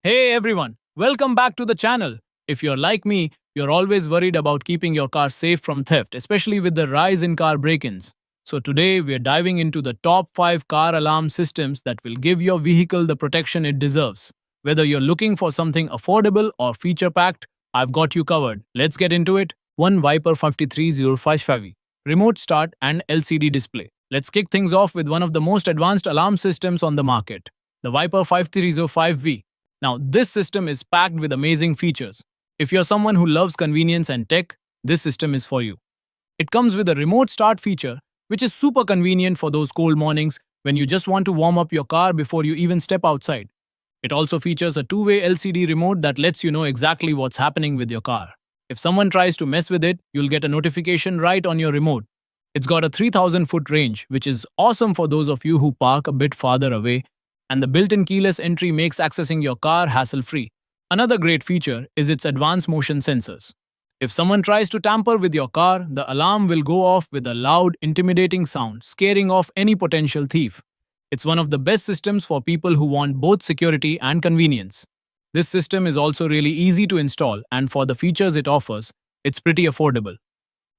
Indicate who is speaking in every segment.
Speaker 1: Hey everyone, welcome back to the channel. If you're like me, you're always worried about keeping your car safe from theft, especially with the rise in car break ins. So, today we're diving into the top 5 car alarm systems that will give your vehicle the protection it deserves. Whether you're looking for something affordable or feature packed, I've got you covered. Let's get into it. 1 Viper 53055 Remote start and LCD display. Let's kick things off with one of the most advanced alarm systems on the market, the Viper 5305V. Now, this system is packed with amazing features. If you're someone who loves convenience and tech, this system is for you. It comes with a remote start feature, which is super convenient for those cold mornings when you just want to warm up your car before you even step outside. It also features a two-way LCD remote that lets you know exactly what's happening with your car. If someone tries to mess with it, you'll get a notification right on your remote. It's got a 3,000-foot range, which is awesome for those of you who park a bit farther away, and the built-in keyless entry makes accessing your car hassle-free. Another great feature is its advanced motion sensors. If someone tries to tamper with your car, the alarm will go off with a loud, intimidating sound, scaring off any potential thief. It's one of the best systems for people who want both security and convenience. This system is also really easy to install, and for the features it offers, it's pretty affordable.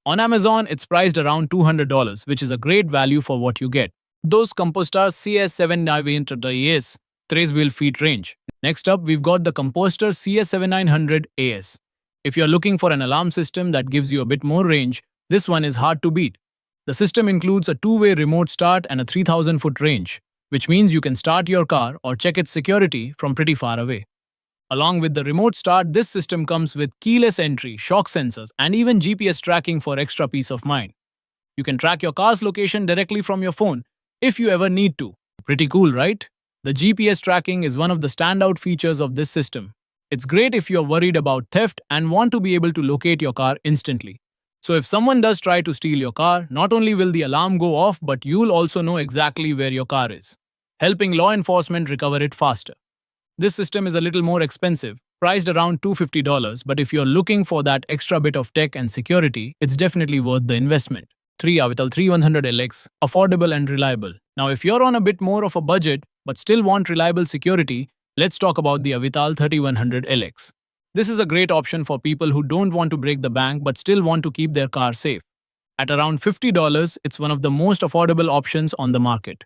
Speaker 1: On Amazon, it's priced around $200, which is a great value for what you get. Those Compustar CS7 Avital AS 3 feet range. Next up, we've got the Compustar CS7900 AS. If you're looking for an alarm system that gives you a bit more range, this one is hard to beat. The system includes a two-way remote start and a 3,000-foot range, which means you can start your car or check its security from pretty far away. Along with the remote start, this system comes with keyless entry, shock sensors, and even GPS tracking for extra peace of mind. You can track your car's location directly from your phone if you ever need to. Pretty cool, right? The GPS tracking is one of the standout features of this system. It's great if you're worried about theft and want to be able to locate your car instantly. So if someone does try to steal your car, not only will the alarm go off, but you'll also know exactly where your car is, helping law enforcement recover it faster. This system is a little more expensive, priced around $250, but if you're looking for that extra bit of tech and security, it's definitely worth the investment. 3 Avital 3100LX, affordable and reliable. Now, if you're on a bit more of a budget but still want reliable security, let's talk about the Avital 3100LX. This is a great option for people who don't want to break the bank but still want to keep their car safe. At around $50, it's one of the most affordable options on the market.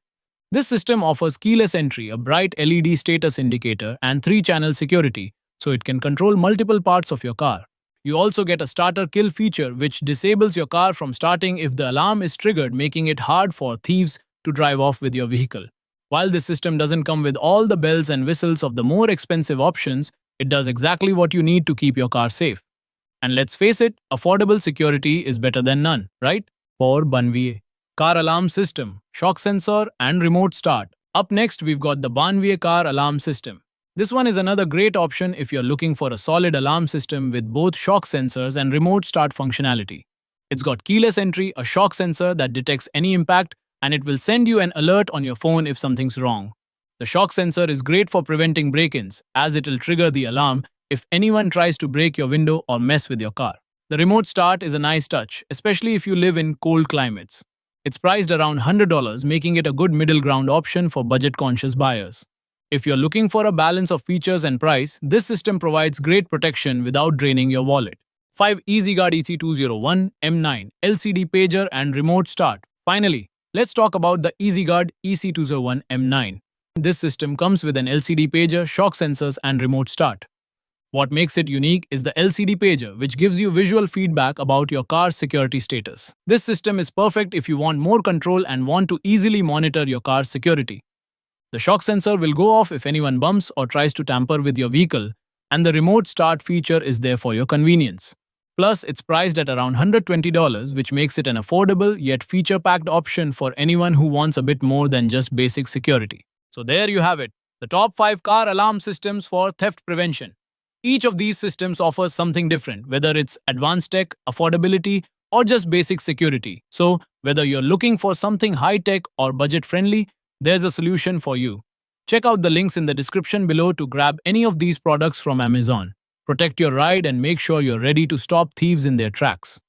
Speaker 1: This system offers keyless entry, a bright LED status indicator, and 3-channel security, so it can control multiple parts of your car. You also get a starter kill feature which disables your car from starting if the alarm is triggered, making it hard for thieves to drive off with your vehicle. While this system doesn't come with all the bells and whistles of the more expensive options, it does exactly what you need to keep your car safe. And let's face it, affordable security is better than none, right? For BANVIE. Car alarm system, shock sensor, and remote start. Up next, we've got the BANVIE car alarm system. This one is another great option if you're looking for a solid alarm system with both shock sensors and remote start functionality. It's got keyless entry, a shock sensor that detects any impact, and it will send you an alert on your phone if something's wrong. The shock sensor is great for preventing break-ins, as it will trigger the alarm if anyone tries to break your window or mess with your car. The remote start is a nice touch, especially if you live in cold climates. It's priced around $100, making it a good middle ground option for budget-conscious buyers. If you're looking for a balance of features and price, this system provides great protection without draining your wallet. 5 EASYGUARD EC201 M9 LCD pager and remote start. Finally, let's talk about the EASYGUARD EC201 M9. This system comes with an LCD pager, shock sensors, and remote start. What makes it unique is the LCD pager, which gives you visual feedback about your car's security status. This system is perfect if you want more control and want to easily monitor your car's security. The shock sensor will go off if anyone bumps or tries to tamper with your vehicle, and the remote start feature is there for your convenience. Plus, it's priced at around $120, which makes it an affordable yet feature-packed option for anyone who wants a bit more than just basic security. So there you have it, the top 5 car alarm systems for theft prevention. Each of these systems offers something different, whether it's advanced tech, affordability, or just basic security. So, whether you're looking for something high-tech or budget-friendly, there's a solution for you. Check out the links in the description below to grab any of these products from Amazon. Protect your ride and make sure you're ready to stop thieves in their tracks.